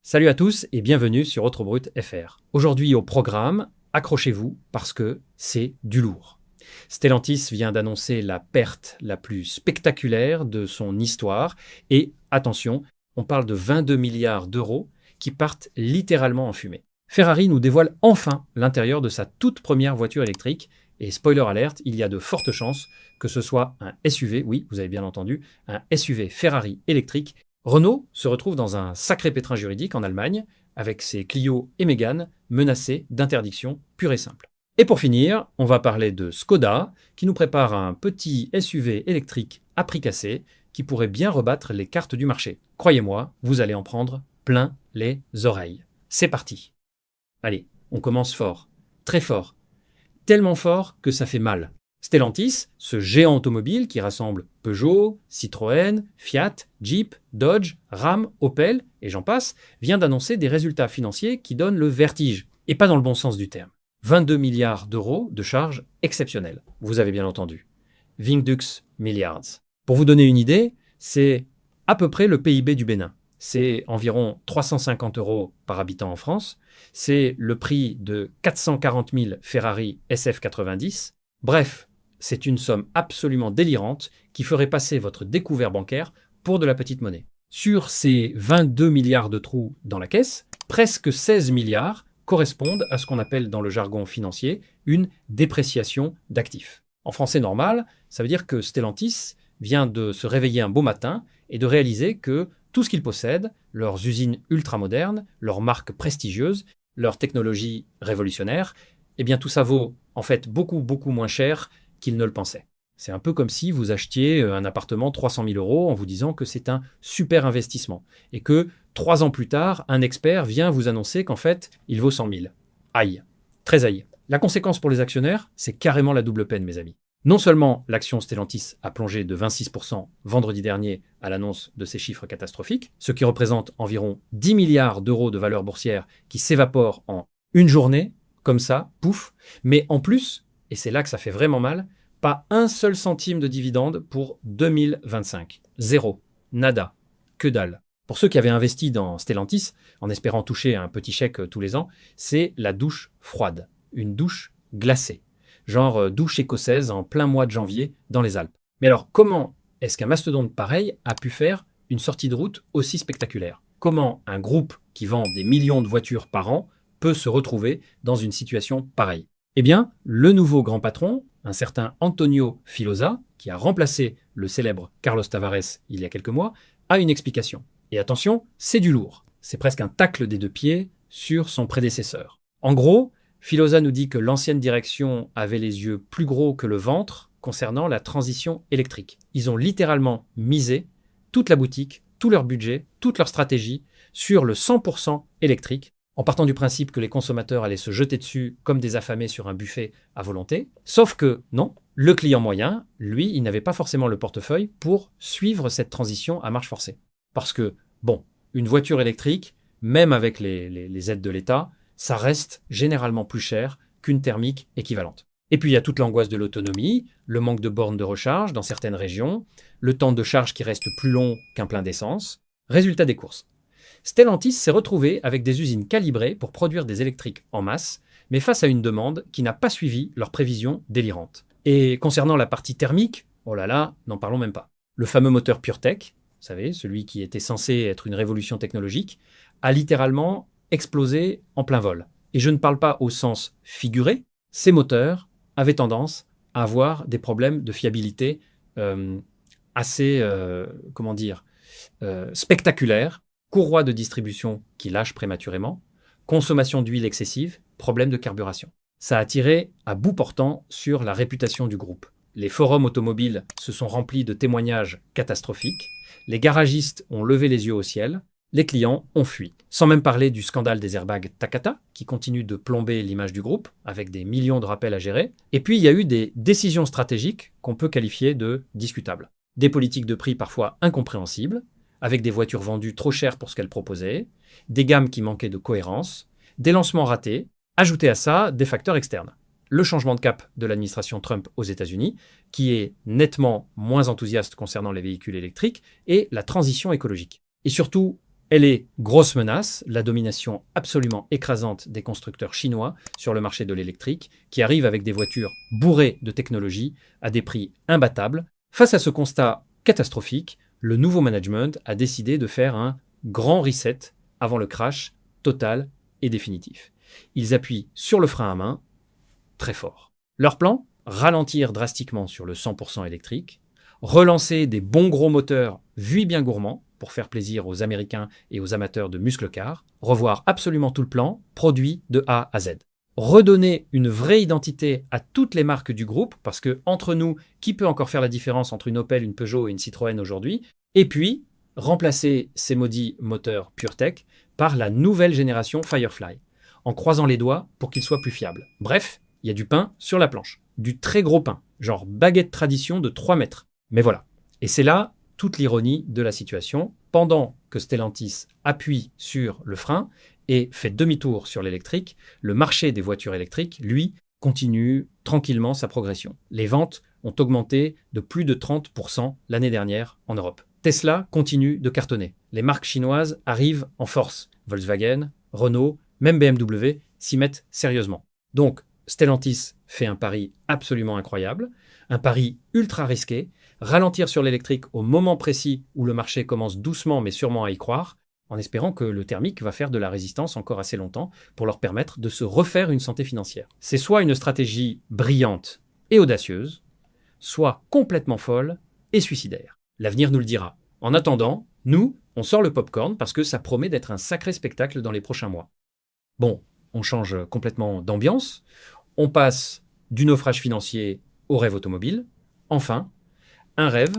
Salut à tous et bienvenue sur Autre Brut FR. Aujourd'hui au programme, accrochez-vous sur Autre Brut FR. Aujourd'hui au programme, accrochez-vous parce que c'est du lourd. Stellantis vient d'annoncer la perte la plus spectaculaire de son histoire et attention, on parle de 22 milliards d'euros qui partent littéralement en fumée. Ferrari nous dévoile enfin l'intérieur de sa toute première voiture électrique et spoiler alert, il y a de fortes chances que ce soit un SUV, oui, vous avez bien entendu, un SUV Ferrari électrique. Renault se retrouve dans un sacré pétrin juridique en Allemagne, avec ses Clio et Mégane menacés d'interdiction pure et simple. Et pour finir, on va parler de Skoda, qui nous prépare un petit SUV électrique à prix cassé, qui pourrait bien rebattre les cartes du marché. Croyez-moi, vous allez en prendre plein les oreilles. C'est parti. Allez, on commence fort, très fort, tellement fort que ça fait mal. Stellantis, ce géant automobile qui rassemble Peugeot, Citroën, Fiat, Jeep, Dodge, Ram, Opel et j'en passe, vient d'annoncer des résultats financiers qui donnent le vertige, et pas dans le bon sens du terme. 22 milliards d'euros de charges exceptionnelles, vous avez bien entendu. Vingdux Milliards. Pour vous donner une idée, c'est à peu près le PIB du Bénin. C'est environ 350 euros par habitant en France, c'est le prix de 440 000 Ferrari SF90. Bref, c'est une somme absolument délirante qui ferait passer votre découvert bancaire pour de la petite monnaie. Sur ces 22 milliards de trous dans la caisse, presque 16 milliards correspondent à ce qu'on appelle dans le jargon financier une dépréciation d'actifs. En français normal, ça veut dire que Stellantis vient de se réveiller un beau matin et de réaliser que tout ce qu'ils possèdent, leurs usines ultramodernes, leurs marques prestigieuses, leurs technologies révolutionnaires, eh bien tout ça vaut en fait beaucoup moins cher qu'ils ne le pensaient. C'est un peu comme si vous achetiez un appartement 300 000 euros en vous disant que c'est un super investissement et que 3 ans plus tard, un expert vient vous annoncer qu'en fait, il vaut 100 000. Aïe, très aïe. La conséquence pour les actionnaires, c'est carrément la double peine, mes amis. Non seulement l'action Stellantis a plongé de 26% vendredi dernier à l'annonce de ces chiffres catastrophiques, ce qui représente environ 10 milliards d'euros de valeur boursière qui s'évaporent en une journée, comme ça, pouf, mais en plus, et c'est là que ça fait vraiment mal, pas un seul centime de dividende pour 2025. Zéro. Nada. Que dalle. Pour ceux qui avaient investi dans Stellantis, en espérant toucher un petit chèque tous les ans, c'est la douche froide. Une douche glacée. Genre douche écossaise en plein mois de janvier dans les Alpes. Mais alors, comment est-ce qu'un mastodonte pareil a pu faire une sortie de route aussi spectaculaire? Comment un groupe qui vend des millions de voitures par an peut se retrouver dans une situation pareille? Eh bien, le nouveau grand patron, un certain Antonio Filosa, qui a remplacé le célèbre Carlos Tavares il y a quelques mois, a une explication. Et attention, c'est du lourd. C'est presque un tacle des deux pieds sur son prédécesseur. En gros, Filosa nous dit que l'ancienne direction avait les yeux plus gros que le ventre concernant la transition électrique. Ils ont littéralement misé toute la boutique, tout leur budget, toute leur stratégie sur le 100% électrique, en partant du principe que les consommateurs allaient se jeter dessus comme des affamés sur un buffet à volonté. Sauf que non, le client moyen, lui, il n'avait pas forcément le portefeuille pour suivre cette transition à marche forcée. Parce que, bon, une voiture électrique, même avec les aides de l'État, ça reste généralement plus cher qu'une thermique équivalente. Et puis il y a toute l'angoisse de l'autonomie, le manque de bornes de recharge dans certaines régions, le temps de charge qui reste plus long qu'un plein d'essence. Résultat des courses. Stellantis s'est retrouvé avec des usines calibrées pour produire des électriques en masse, mais face à une demande qui n'a pas suivi leurs prévisions délirantes. Et concernant la partie thermique, oh là là, n'en parlons même pas. Le fameux moteur PureTech, vous savez, celui qui était censé être une révolution technologique, a littéralement explosé en plein vol. Et je ne parle pas au sens figuré, ces moteurs avaient tendance à avoir des problèmes de fiabilité assez, spectaculaires, courroie de distribution qui lâche prématurément, consommation d'huile excessive, problème de carburation. Ça a tiré à bout portant sur la réputation du groupe. Les forums automobiles se sont remplis de témoignages catastrophiques, les garagistes ont levé les yeux au ciel, les clients ont fui. Sans même parler du scandale des airbags Takata, qui continue de plomber l'image du groupe, avec des millions de rappels à gérer. Et puis, il y a eu des décisions stratégiques qu'on peut qualifier de discutables. Des politiques de prix parfois incompréhensibles, avec des voitures vendues trop chères pour ce qu'elles proposaient, des gammes qui manquaient de cohérence, des lancements ratés, ajoutez à ça des facteurs externes. Le changement de cap de l'administration Trump aux États-Unis, qui est nettement moins enthousiaste concernant les véhicules électriques, et la transition écologique. Et surtout, Elle est grosse menace, la domination absolument écrasante des constructeurs chinois sur le marché de l'électrique, qui arrivent avec des voitures bourrées de technologie à des prix imbattables. Face à ce constat catastrophique, le nouveau management a décidé de faire un grand reset avant le crash total et définitif. Ils appuient sur le frein à main très fort. Leur plan, ralentir drastiquement sur le 100% électrique, relancer des bons gros moteurs vuits bien gourmands pour faire plaisir aux Américains et aux amateurs de muscle-car, revoir absolument tout le plan, produit de A à Z. Redonner une vraie identité à toutes les marques du groupe, parce que entre nous, qui peut encore faire la différence entre une Opel, une Peugeot et une Citroën aujourd'hui? Et puis, remplacer ces maudits moteurs PureTech par la nouvelle génération Firefly, en croisant les doigts pour qu'ils soient plus fiables. Bref, il y a du pain sur la planche. Du très gros pain, genre baguette tradition de 3 mètres. Mais voilà. Et c'est là toute l'ironie de la situation. Pendant que Stellantis appuie sur le frein et fait demi-tour sur l'électrique, le marché des voitures électriques, lui, continue tranquillement sa progression. Les ventes ont augmenté de plus de 30% l'année dernière en Europe. Tesla continue de cartonner. Les marques chinoises arrivent en force. Volkswagen, Renault, même BMW s'y mettent sérieusement. Donc, Stellantis fait un pari absolument incroyable, un pari ultra risqué, ralentir sur l'électrique au moment précis où le marché commence doucement mais sûrement à y croire, en espérant que le thermique va faire de la résistance encore assez longtemps pour leur permettre de se refaire une santé financière. C'est soit une stratégie brillante et audacieuse, soit complètement folle et suicidaire. L'avenir nous le dira. En attendant, nous, on sort le popcorn parce que ça promet d'être un sacré spectacle dans les prochains mois. Bon, on change complètement d'ambiance, on passe du naufrage financier au rêve automobile. Enfin, un rêve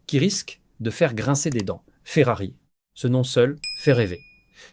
qui risque de faire grincer des dents. Ferrari. Ce nom seul fait rêver.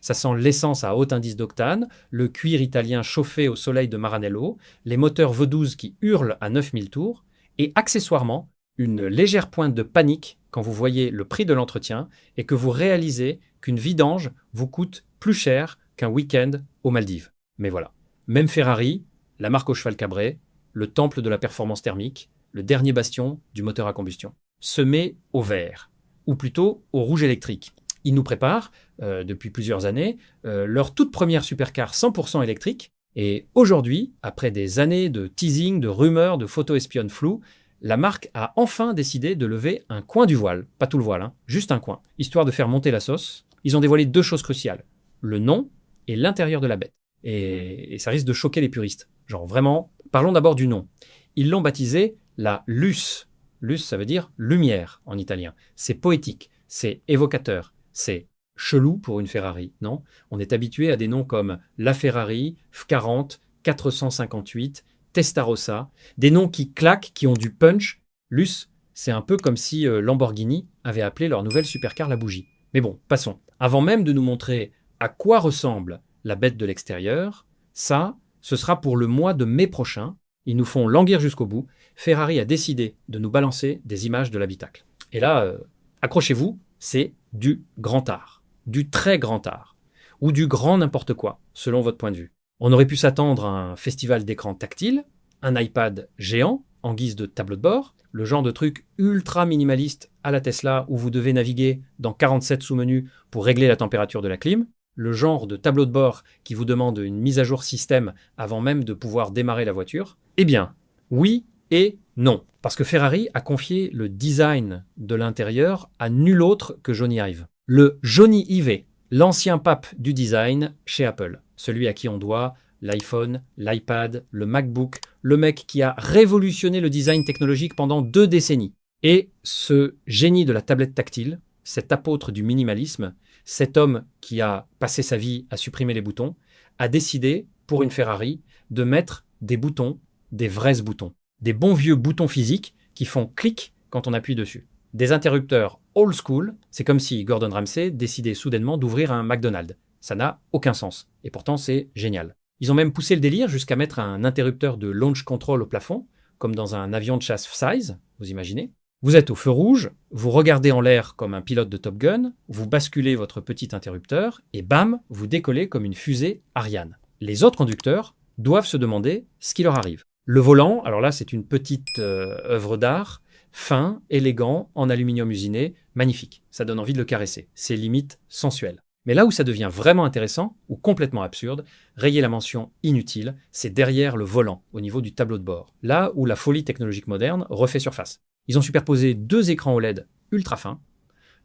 Ça sent l'essence à haut indice d'octane, le cuir italien chauffé au soleil de Maranello, les moteurs V12 qui hurlent à 9000 tours, et accessoirement, une légère pointe de panique quand vous voyez le prix de l'entretien et que vous réalisez qu'une vidange vous coûte plus cher qu'un week-end aux Maldives. Mais voilà. Même Ferrari, la marque au cheval cabré, le temple de la performance thermique, le dernier bastion du moteur à combustion, se met au vert, ou plutôt au rouge électrique. Ils nous préparent, depuis plusieurs années, leur toute première supercar 100% électrique. Et aujourd'hui, après des années de teasing, de rumeurs, de photos espionnes floues, la marque a enfin décidé de lever un coin du voile. Pas tout le voile, hein, juste un coin. Histoire de faire monter la sauce, ils ont dévoilé 2 choses cruciales. Le nom et l'intérieur de la bête. Et ça risque de choquer les puristes. Genre vraiment, parlons d'abord du nom. Ils l'ont baptisé la Luce. Luce, ça veut dire lumière en italien. C'est poétique, c'est évocateur, c'est chelou pour une Ferrari, non? On est habitué à des noms comme la Ferrari, F40, 458, Testarossa, des noms qui claquent, qui ont du punch. Luce, c'est un peu comme si Lamborghini avait appelé leur nouvelle supercar la bougie. Mais bon, passons. Avant même de nous montrer à quoi ressemble la bête de l'extérieur, ça, ce sera pour le mois de mai prochain. Ils nous font languir jusqu'au bout. Ferrari a décidé de nous balancer des images de l'habitacle. Et là, accrochez-vous, c'est du grand art, du très grand art, ou du grand n'importe quoi, selon votre point de vue. On aurait pu s'attendre à un festival d'écran tactile, un iPad géant en guise de tableau de bord, le genre de truc ultra minimaliste à la Tesla où vous devez naviguer dans 47 sous-menus pour régler la température de la clim, le genre de tableau de bord qui vous demande une mise à jour système avant même de pouvoir démarrer la voiture. Eh bien, oui et non. Parce que Ferrari a confié le design de l'intérieur à nul autre que Jony Ive. Le Jony Ive, l'ancien pape du design chez Apple. Celui à qui on doit l'iPhone, l'iPad, le MacBook, le mec qui a révolutionné le design technologique pendant 2 décennies. Et ce génie de la tablette tactile, cet apôtre du minimalisme, cet homme qui a passé sa vie à supprimer les boutons, a décidé, pour une Ferrari, de mettre des boutons, des vrais boutons. Des bons vieux boutons physiques qui font clic quand on appuie dessus. Des interrupteurs old school, c'est comme si Gordon Ramsay décidait soudainement d'ouvrir un McDonald's. Ça n'a aucun sens. Et pourtant, c'est génial. Ils ont même poussé le délire jusqu'à mettre un interrupteur de launch control au plafond, comme dans un avion de chasse size, vous imaginez. Vous êtes au feu rouge, vous regardez en l'air comme un pilote de Top Gun, vous basculez votre petit interrupteur et bam, vous décollez comme une fusée Ariane. Les autres conducteurs doivent se demander ce qui leur arrive. Le volant, alors là c'est une petite œuvre d'art, fin, élégant, en aluminium usiné, magnifique. Ça donne envie de le caresser. C'est limite sensuel. Mais là où ça devient vraiment intéressant, ou complètement absurde, rayer la mention inutile, c'est derrière le volant, au niveau du tableau de bord. Là où la folie technologique moderne refait surface. Ils ont superposé 2 écrans OLED ultra fins,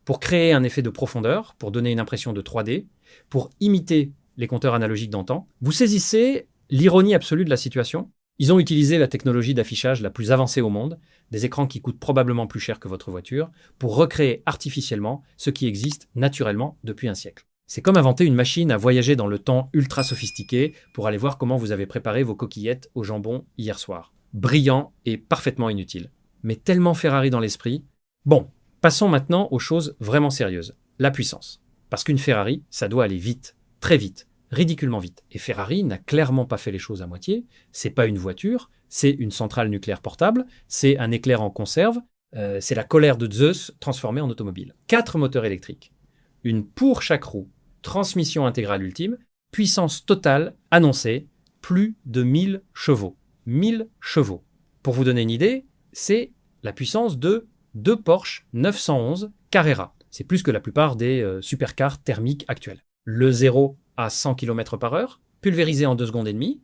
pour créer un effet de profondeur, pour donner une impression de 3D, pour imiter les compteurs analogiques d'antan. Vous saisissez l'ironie absolue de la situation? Ils ont utilisé la technologie d'affichage la plus avancée au monde, des écrans qui coûtent probablement plus cher que votre voiture, pour recréer artificiellement ce qui existe naturellement depuis un siècle. C'est comme inventer une machine à voyager dans le temps ultra sophistiqué pour aller voir comment vous avez préparé vos coquillettes au jambon hier soir. Brillant et parfaitement inutile. Mais tellement Ferrari dans l'esprit. Bon, passons maintenant aux choses vraiment sérieuses. La puissance. Parce qu'une Ferrari, ça doit aller vite, très vite, ridiculement vite. Et Ferrari n'a clairement pas fait les choses à moitié. C'est pas une voiture, c'est une centrale nucléaire portable, c'est un éclair en conserve, c'est la colère de Zeus transformée en automobile. 4 moteurs électriques, une pour chaque roue, transmission intégrale ultime, puissance totale annoncée, plus de 1000 chevaux. 1000 chevaux. Pour vous donner une idée, c'est la puissance de 2 Porsche 911 Carrera. C'est plus que la plupart des supercars thermiques actuels. Le 0 à 100 km/h, pulvérisé en 2 secondes et demie.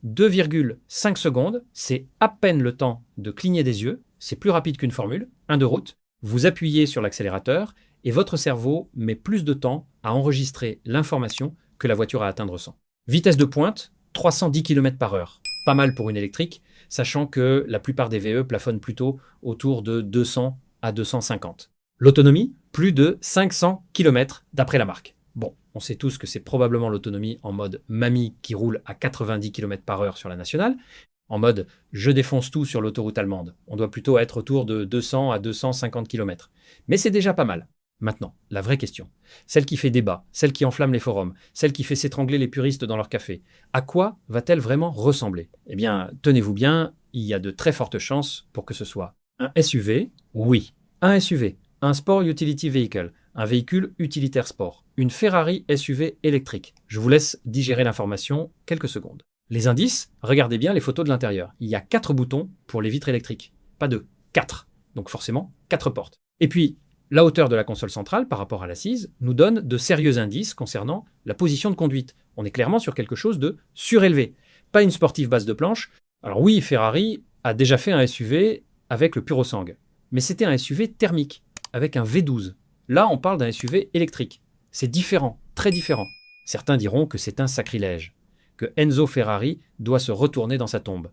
2,5 secondes, c'est à peine le temps de cligner des yeux. C'est plus rapide qu'une Formule 1 de route. Vous appuyez sur l'accélérateur et votre cerveau met plus de temps à enregistrer l'information que la voiture à atteindre sans. Vitesse de pointe, 310 km/h. Pas mal pour une électrique, sachant que la plupart des VE plafonnent plutôt autour de 200 à 250. L'autonomie, plus de 500 km d'après la marque. Bon, on sait tous que c'est probablement l'autonomie en mode mamie qui roule à 90 km/h sur la nationale. En mode je défonce tout sur l'autoroute allemande. On doit plutôt être autour de 200 à 250 km. Mais c'est déjà pas mal. Maintenant, la vraie question, celle qui fait débat, celle qui enflamme les forums, celle qui fait s'étrangler les puristes dans leur café, à quoi va-t-elle vraiment ressembler? Eh bien, tenez-vous bien, il y a de très fortes chances pour que ce soit un SUV, oui, un SUV, un Sport Utility Vehicle, un véhicule utilitaire sport, une Ferrari SUV électrique. Je vous laisse digérer l'information quelques secondes. Les indices, regardez bien les photos de l'intérieur. Il y a 4 boutons pour les vitres électriques, pas 2, 4. Donc forcément, 4 portes. Et puis, la hauteur de la console centrale par rapport à l'assise nous donne de sérieux indices concernant la position de conduite. On est clairement sur quelque chose de surélevé, pas une sportive base de planche. Alors oui, Ferrari a déjà fait un SUV avec le Purosang, mais c'était un SUV thermique, avec un V12. Là, on parle d'un SUV électrique. C'est différent, très différent. Certains diront que c'est un sacrilège, que Enzo Ferrari doit se retourner dans sa tombe.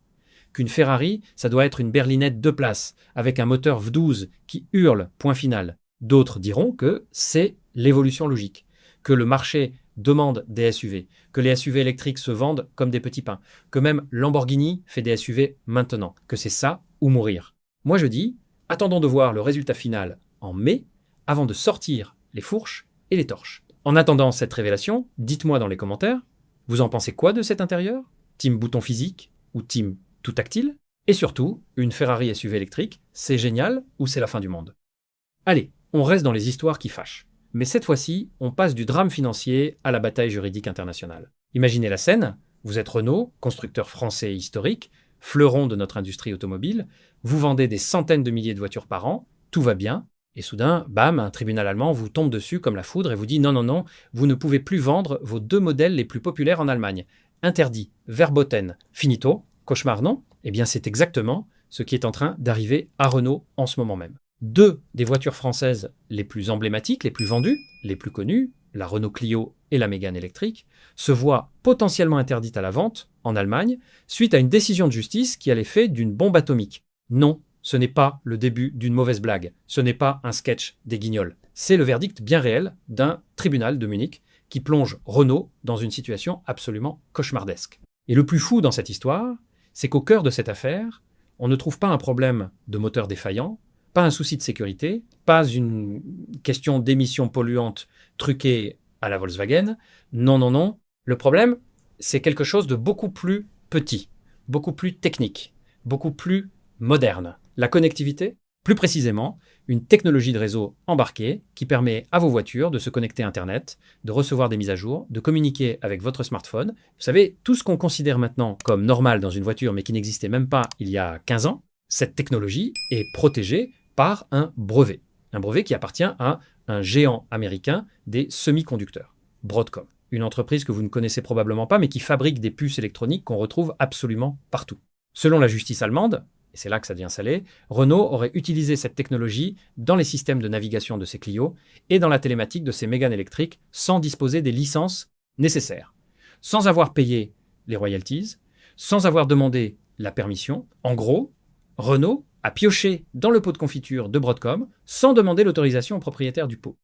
Qu'une Ferrari, ça doit être une berlinette 2 places, avec un moteur V12 qui hurle, point final. D'autres diront que c'est l'évolution logique, que le marché demande des SUV, que les SUV électriques se vendent comme des petits pains, que même Lamborghini fait des SUV maintenant, que c'est ça ou mourir. Moi je dis, attendons de voir le résultat final en mai, avant de sortir les fourches et les torches. En attendant cette révélation, dites-moi dans les commentaires, vous en pensez quoi de cet intérieur? Team bouton physique ou team tout tactile? Et surtout, une Ferrari SUV électrique, c'est génial ou c'est la fin du monde? Allez, on reste dans les histoires qui fâchent. Mais cette fois-ci, on passe du drame financier à la bataille juridique internationale. Imaginez la scène, vous êtes Renault, constructeur français historique, fleuron de notre industrie automobile, vous vendez des centaines de milliers de voitures par an, tout va bien, et soudain, bam, un tribunal allemand vous tombe dessus comme la foudre et vous dit non, vous ne pouvez plus vendre vos 2 modèles les plus populaires en Allemagne. Interdit, verboten, finito, cauchemar non? Eh bien c'est exactement ce qui est en train d'arriver à Renault en ce moment même. 2 des voitures françaises les plus emblématiques, les plus vendues, les plus connues, la Renault Clio et la Mégane électrique, se voient potentiellement interdites à la vente en Allemagne suite à une décision de justice qui a l'effet d'une bombe atomique. Non, ce n'est pas le début d'une mauvaise blague, ce n'est pas un sketch des Guignols. C'est le verdict bien réel d'un tribunal de Munich qui plonge Renault dans une situation absolument cauchemardesque. Et le plus fou dans cette histoire, c'est qu'au cœur de cette affaire, on ne trouve pas un problème de moteur défaillant, pas un souci de sécurité, pas une question d'émissions polluantes truquées à la Volkswagen. Non. Le problème, c'est quelque chose de beaucoup plus petit, beaucoup plus technique, beaucoup plus moderne. La connectivité, plus précisément, une technologie de réseau embarquée qui permet à vos voitures de se connecter à Internet, de recevoir des mises à jour, de communiquer avec votre smartphone. Vous savez, tout ce qu'on considère maintenant comme normal dans une voiture, mais qui n'existait même pas il y a 15 ans, cette technologie est protégée par un brevet qui appartient à un géant américain des semi-conducteurs. Broadcom. Une entreprise que vous ne connaissez probablement pas, mais qui fabrique des puces électroniques qu'on retrouve absolument partout. Selon la justice allemande, et c'est là que ça devient salé, Renault aurait utilisé cette technologie dans les systèmes de navigation de ses Clio et dans la télématique de ses Mégane électriques sans disposer des licences nécessaires, sans avoir payé les royalties, sans avoir demandé la permission. En gros, Renault a pioché dans le pot de confiture de Broadcom sans demander l'autorisation au propriétaire du pot.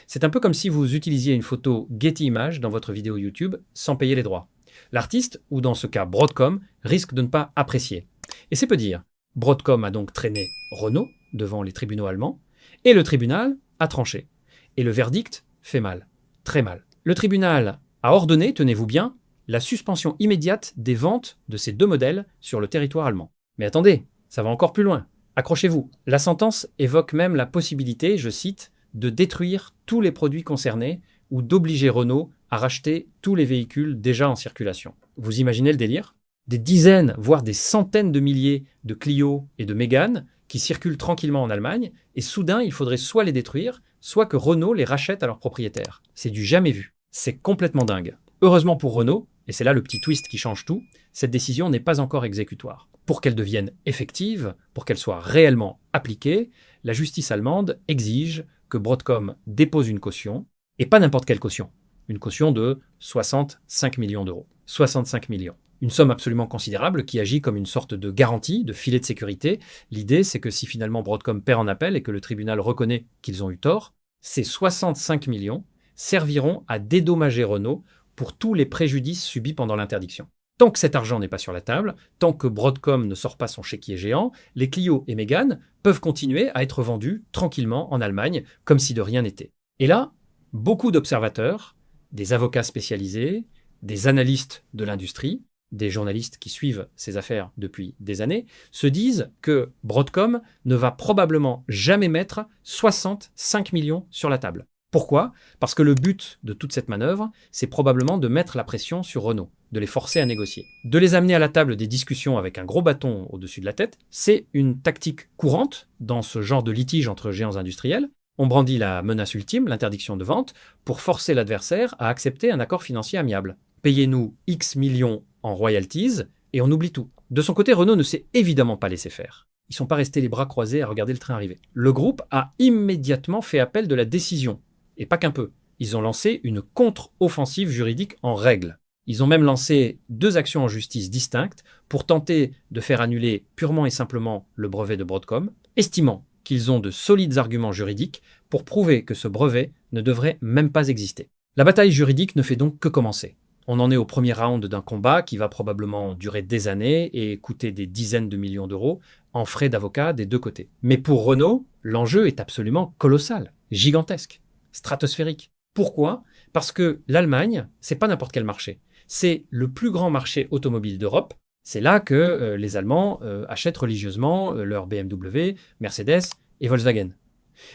C'est un peu comme si vous utilisiez une photo Getty Images dans votre vidéo YouTube sans payer les droits. L'artiste, ou dans ce cas Broadcom, risque de ne pas apprécier. Et c'est peu dire. Broadcom a donc traîné Renault devant les tribunaux allemands, et le tribunal a tranché. Et le verdict fait mal, très mal. Le tribunal a ordonné, tenez-vous bien, la suspension immédiate des ventes de ces deux modèles sur le territoire allemand. Mais attendez, ça va encore plus loin. Accrochez-vous. La sentence évoque même la possibilité, je cite, de détruire tous les produits concernés ou d'obliger Renault à racheter tous les véhicules déjà en circulation. Vous imaginez le délire ? Des dizaines, voire des centaines de milliers de Clio et de Mégane qui circulent tranquillement en Allemagne, et soudain il faudrait soit les détruire, soit que Renault les rachète à leurs propriétaires. C'est du jamais vu. C'est complètement dingue. Heureusement pour Renault, et c'est là le petit twist qui change tout, cette décision n'est pas encore exécutoire. Pour qu'elle devienne effective, pour qu'elle soit réellement appliquée, la justice allemande exige que Broadcom dépose une caution, et pas n'importe quelle caution. Une caution de 65 millions d'euros. 65 millions. Une somme absolument considérable qui agit comme une sorte de garantie, de filet de sécurité. L'idée, c'est que si finalement Broadcom perd en appel et que le tribunal reconnaît qu'ils ont eu tort, ces 65 millions serviront à dédommager Renault pour tous les préjudices subis pendant l'interdiction. Tant que cet argent n'est pas sur la table, tant que Broadcom ne sort pas son chéquier géant, les Clio et Mégane peuvent continuer à être vendus tranquillement en Allemagne, comme si de rien n'était. Et là, beaucoup d'observateurs, des avocats spécialisés, des analystes de l'industrie, des journalistes qui suivent ces affaires depuis des années, se disent que Broadcom ne va probablement jamais mettre 65 millions sur la table. Pourquoi ? Parce que le but de toute cette manœuvre, c'est probablement de mettre la pression sur Renault, de les forcer à négocier. De les amener à la table des discussions avec un gros bâton au-dessus de la tête, c'est une tactique courante dans ce genre de litige entre géants industriels. On brandit la menace ultime, l'interdiction de vente, pour forcer l'adversaire à accepter un accord financier amiable. Payez-nous X millions en royalties et on oublie tout. De son côté, Renault ne s'est évidemment pas laissé faire. Ils ne sont pas restés les bras croisés à regarder le train arriver. Le groupe a immédiatement fait appel de la décision. Et pas qu'un peu. Ils ont lancé une contre-offensive juridique en règle. Ils ont même lancé 2 actions en justice distinctes pour tenter de faire annuler purement et simplement le brevet de Broadcom, estimant qu'ils ont de solides arguments juridiques pour prouver que ce brevet ne devrait même pas exister. La bataille juridique ne fait donc que commencer. On en est au premier round d'un combat qui va probablement durer des années et coûter des dizaines de millions d'euros en frais d'avocat des deux côtés. Mais pour Renault, l'enjeu est absolument colossal, gigantesque, stratosphérique. Pourquoi ? Parce que l'Allemagne, c'est pas n'importe quel marché. C'est le plus grand marché automobile d'Europe. C'est là que les Allemands achètent religieusement leur BMW, Mercedes et Volkswagen.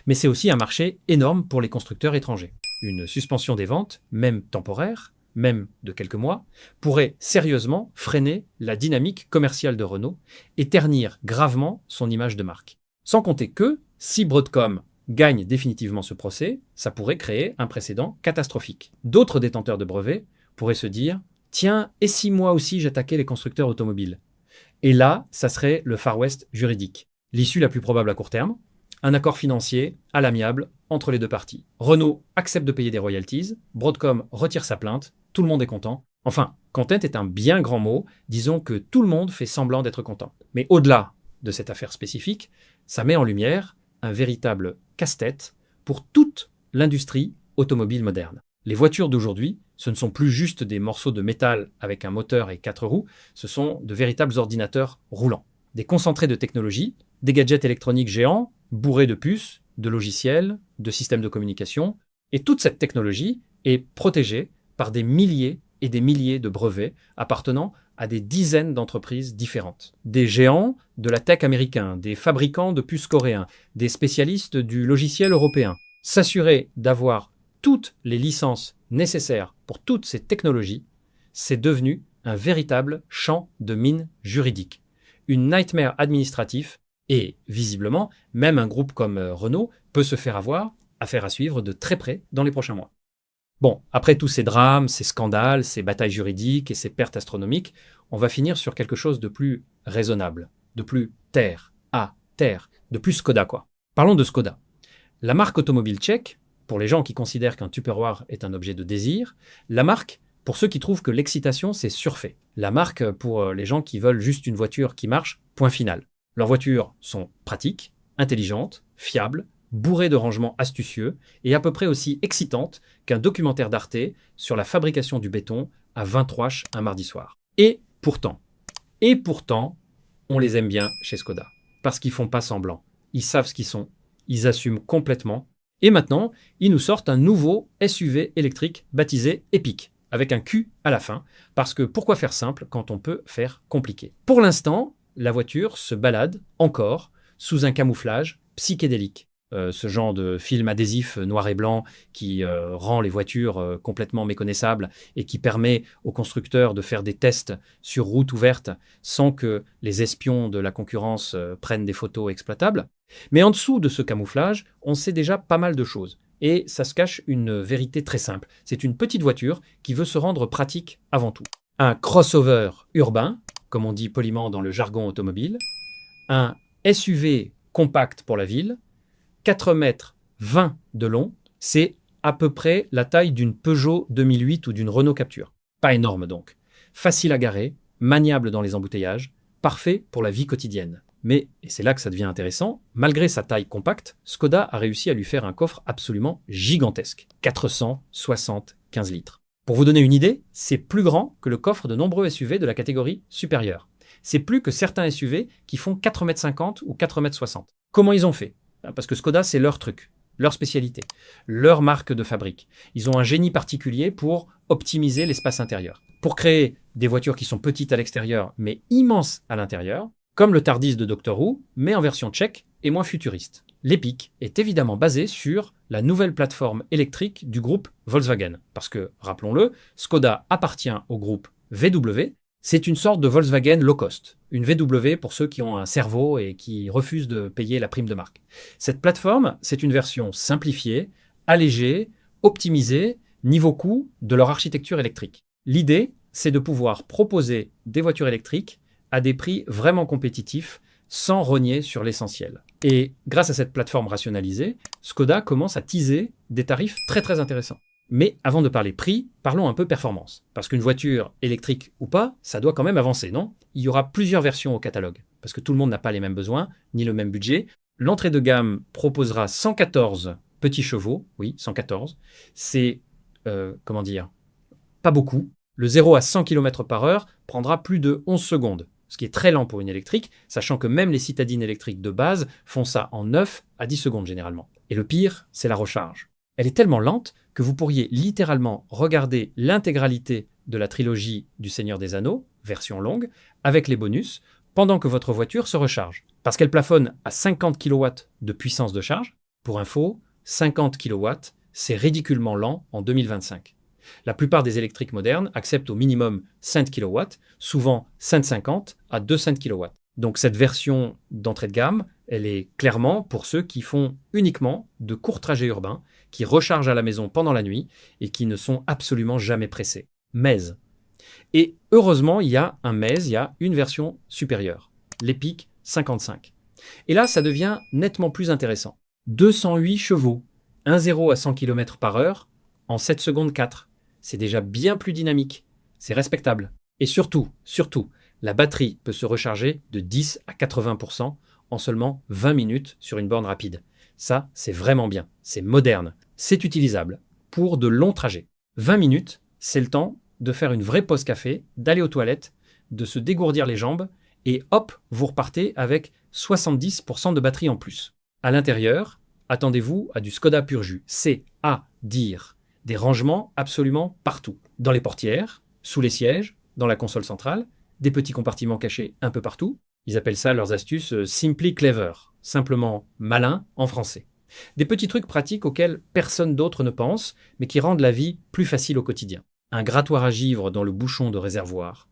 Mais c'est aussi un marché énorme pour les constructeurs étrangers. Une suspension des ventes, même temporaire, même de quelques mois, pourrait sérieusement freiner la dynamique commerciale de Renault et ternir gravement son image de marque. Sans compter que, si Broadcom gagne définitivement ce procès, ça pourrait créer un précédent catastrophique. D'autres détenteurs de brevets pourraient se dire « Tiens, et si moi aussi j'attaquais les constructeurs automobiles ?» Et là, ça serait le Far West juridique. L'issue la plus probable à court terme, un accord financier à l'amiable entre les deux parties. Renault accepte de payer des royalties, Broadcom retire sa plainte, tout le monde est content. Enfin, content est un bien grand mot, disons que tout le monde fait semblant d'être content. Mais au-delà de cette affaire spécifique, ça met en lumière un véritable casse-tête pour toute l'industrie automobile moderne. Les voitures d'aujourd'hui, ce ne sont plus juste des morceaux de métal avec un moteur et 4 roues, ce sont de véritables ordinateurs roulants. Des concentrés de technologie, des gadgets électroniques géants, bourrés de puces, de logiciels, de systèmes de communication. Et toute cette technologie est protégée par des milliers et des milliers de brevets appartenant à des dizaines d'entreprises différentes. Des géants de la tech américain, des fabricants de puces coréens, des spécialistes du logiciel européen. S'assurer d'avoir toutes les licences nécessaires pour toutes ces technologies, c'est devenu un véritable champ de mine juridique. Une nightmare administratif et, visiblement, même un groupe comme Renault peut se faire avoir, affaire à suivre de très près dans les prochains mois. Bon, après tous ces drames, ces scandales, ces batailles juridiques et ces pertes astronomiques, on va finir sur quelque chose de plus raisonnable, de plus terre, de plus Skoda quoi. Parlons de Skoda. La marque automobile tchèque, pour les gens qui considèrent qu'un Tupperware est un objet de désir, la marque pour ceux qui trouvent que l'excitation c'est surfait, la marque pour les gens qui veulent juste une voiture qui marche, point final. Leurs voitures sont pratiques, intelligentes, fiables, bourrées de rangements astucieux et à peu près aussi excitantes qu'un documentaire d'Arte sur la fabrication du béton à 20 Roche un mardi soir. Et pourtant, on les aime bien chez Skoda. Parce qu'ils font pas semblant. Ils savent ce qu'ils sont. Ils assument complètement. Et maintenant, ils nous sortent un nouveau SUV électrique baptisé Epic, avec un Q à la fin. Parce que pourquoi faire simple quand on peut faire compliqué? Pour l'instant, la voiture se balade encore sous un camouflage psychédélique. Ce genre de film adhésif noir et blanc qui rend les voitures complètement méconnaissables et qui permet aux constructeurs de faire des tests sur route ouverte sans que les espions de la concurrence prennent des photos exploitables. Mais en dessous de ce camouflage, on sait déjà pas mal de choses. Et ça se cache une vérité très simple. C'est une petite voiture qui veut se rendre pratique avant tout. Un crossover urbain, comme on dit poliment dans le jargon automobile, un SUV compact pour la ville, 4 mètres 20 de long, c'est à peu près la taille d'une Peugeot 2008 ou d'une Renault Captur. Pas énorme donc. Facile à garer, maniable dans les embouteillages, parfait pour la vie quotidienne. Mais, et c'est là que ça devient intéressant, malgré sa taille compacte, Skoda a réussi à lui faire un coffre absolument gigantesque. 475 litres. Pour vous donner une idée, c'est plus grand que le coffre de nombreux SUV de la catégorie supérieure. C'est plus que certains SUV qui font 4,50 m ou 4,60 m. Comment ils ont fait? Parce que Skoda, c'est leur truc, leur spécialité, leur marque de fabrique. Ils ont un génie particulier pour optimiser l'espace intérieur, pour créer des voitures qui sont petites à l'extérieur, mais immenses à l'intérieur, comme le Tardis de Doctor Who, mais en version tchèque et moins futuriste. L'Epic est évidemment basé sur la nouvelle plateforme électrique du groupe Volkswagen. Parce que, rappelons-le, Skoda appartient au groupe VW. C'est une sorte de Volkswagen low cost. Une VW pour ceux qui ont un cerveau et qui refusent de payer la prime de marque. Cette plateforme, c'est une version simplifiée, allégée, optimisée, niveau coût de leur architecture électrique. L'idée, c'est de pouvoir proposer des voitures électriques à des prix vraiment compétitifs sans rogner sur l'essentiel. Et grâce à cette plateforme rationalisée, Skoda commence à teaser des tarifs très très intéressants. Mais avant de parler prix, parlons un peu performance. Parce qu'une voiture électrique ou pas, ça doit quand même avancer, non? Il y aura plusieurs versions au catalogue. Parce que tout le monde n'a pas les mêmes besoins, ni le même budget. L'entrée de gamme proposera 114 petits chevaux. Oui, 114. C'est, pas beaucoup. Le 0 à 100 km/h prendra plus de 11 secondes. Ce qui est très lent pour une électrique, sachant que même les citadines électriques de base font ça en 9 à 10 secondes généralement. Et le pire, c'est la recharge. Elle est tellement lente que vous pourriez littéralement regarder l'intégralité de la trilogie du Seigneur des Anneaux, version longue, avec les bonus, pendant que votre voiture se recharge. Parce qu'elle plafonne à 50 kW de puissance de charge. Pour info, 50 kW, c'est ridiculement lent en 2025. La plupart des électriques modernes acceptent au minimum 5 kW, souvent 5,50 à 2,5 kW. Donc cette version d'entrée de gamme, elle est clairement pour ceux qui font uniquement de courts trajets urbains, qui rechargent à la maison pendant la nuit et qui ne sont absolument jamais pressés. Mais, et heureusement, il y a une version supérieure, l'Epic 55. Et là, ça devient nettement plus intéressant. 208 chevaux, 1,0 à 100 km/h en 7 secondes 4. C'est déjà bien plus dynamique. C'est respectable. Et surtout, la batterie peut se recharger de 10 à 80% en seulement 20 minutes sur une borne rapide. Ça, c'est vraiment bien. C'est moderne. C'est utilisable pour de longs trajets. 20 minutes, c'est le temps de faire une vraie pause café, d'aller aux toilettes, de se dégourdir les jambes et hop, vous repartez avec 70% de batterie en plus. À l'intérieur, attendez-vous à du Skoda pur jus. C'est à dire. Des rangements absolument partout. Dans les portières, sous les sièges, dans la console centrale, des petits compartiments cachés un peu partout. Ils appellent ça leurs astuces Simply Clever, simplement malin en français. Des petits trucs pratiques auxquels personne d'autre ne pense, mais qui rendent la vie plus facile au quotidien. Un grattoir à givre dans le bouchon de réservoir,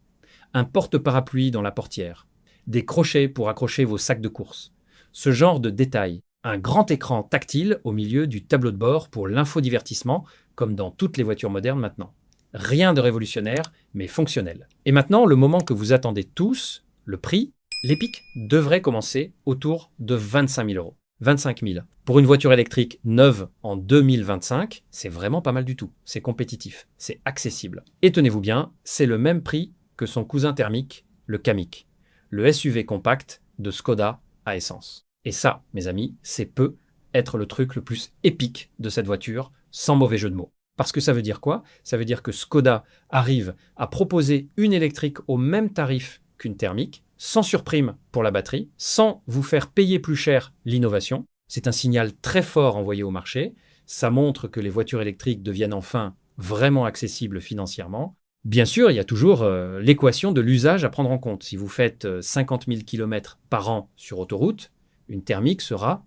un porte-parapluie dans la portière, des crochets pour accrocher vos sacs de course. Ce genre de détails. Un grand écran tactile au milieu du tableau de bord pour l'infodivertissement, comme dans toutes les voitures modernes maintenant. Rien de révolutionnaire, mais fonctionnel. Et maintenant, le moment que vous attendez tous, le prix, l'Epic devrait commencer autour de 25 000 euros. 25 000. Pour une voiture électrique neuve en 2025, c'est vraiment pas mal du tout. C'est compétitif, c'est accessible. Et tenez-vous bien, c'est le même prix que son cousin thermique, le Kamiq, le SUV compact de Škoda à essence. Et ça, mes amis, c'est peut être le truc le plus épique de cette voiture, sans mauvais jeu de mots. Parce que ça veut dire quoi? Ça veut dire que Škoda arrive à proposer une électrique au même tarif qu'une thermique, sans surprime pour la batterie, sans vous faire payer plus cher l'innovation. C'est un signal très fort envoyé au marché. Ça montre que les voitures électriques deviennent enfin vraiment accessibles financièrement. Bien sûr, il y a toujours l'équation de l'usage à prendre en compte. Si vous faites 50 000 km par an sur autoroute, une thermique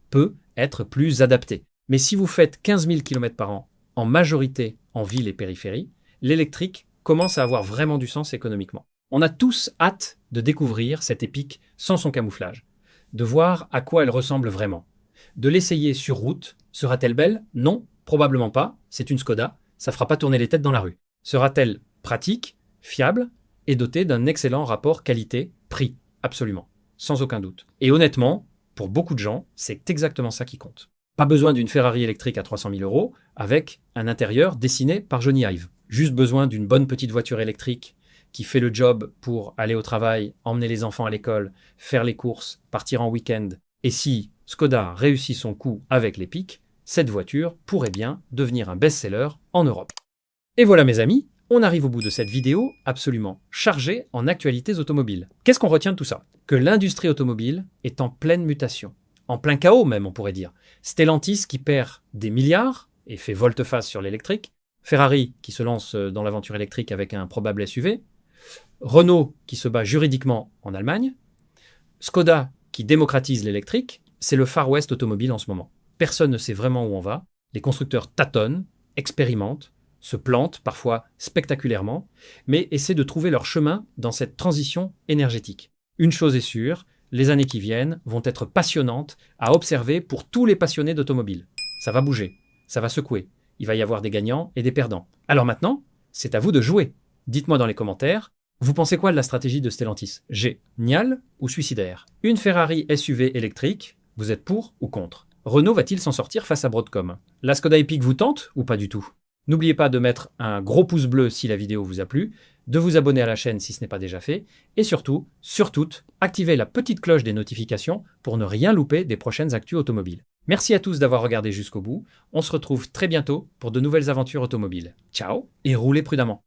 peut être plus adaptée. Mais si vous faites 15 000 km par an, en majorité en ville et périphérie, l'électrique commence à avoir vraiment du sens économiquement. On a tous hâte de découvrir cette Epic sans son camouflage, de voir à quoi elle ressemble vraiment, de l'essayer sur route. Sera-t-elle belle? Non, probablement pas, c'est une Škoda, ça fera pas tourner les têtes dans la rue. Sera-t-elle pratique, fiable et dotée d'un excellent rapport qualité-prix? Absolument, sans aucun doute. Et honnêtement, pour beaucoup de gens, c'est exactement ça qui compte. Pas besoin d'une Ferrari électrique à 300 000 euros avec un intérieur dessiné par Johnny Ive. Juste besoin d'une bonne petite voiture électrique qui fait le job pour aller au travail, emmener les enfants à l'école, faire les courses, partir en week-end. Et si Škoda réussit son coup avec l'Epic, cette voiture pourrait bien devenir un best-seller en Europe. Et voilà mes amis, on arrive au bout de cette vidéo absolument chargée en actualités automobiles. Qu'est-ce qu'on retient de tout ça? Que l'industrie automobile est en pleine mutation. En plein chaos même, on pourrait dire. Stellantis qui perd des milliards et fait volte-face sur l'électrique. Ferrari qui se lance dans l'aventure électrique avec un probable SUV. Renault qui se bat juridiquement en Allemagne. Škoda qui démocratise l'électrique. C'est le Far West automobile en ce moment. Personne ne sait vraiment où on va. Les constructeurs tâtonnent, expérimentent, se plantent, parfois spectaculairement, mais essaient de trouver leur chemin dans cette transition énergétique. Une chose est sûre, les années qui viennent vont être passionnantes à observer pour tous les passionnés d'automobile. Ça va bouger, ça va secouer. Il va y avoir des gagnants et des perdants. Alors maintenant, c'est à vous de jouer. Dites-moi dans les commentaires, vous pensez quoi de la stratégie de Stellantis? Génial ou suicidaire? Une Ferrari SUV électrique, vous êtes pour ou contre? Renault va-t-il s'en sortir face à Broadcom? La Škoda Epic vous tente ou pas du tout? N'oubliez pas de mettre un gros pouce bleu si la vidéo vous a plu, de vous abonner à la chaîne si ce n'est pas déjà fait, et surtout, activez la petite cloche des notifications pour ne rien louper des prochaines actus automobiles. Merci à tous d'avoir regardé jusqu'au bout, on se retrouve très bientôt pour de nouvelles aventures automobiles. Ciao et roulez prudemment.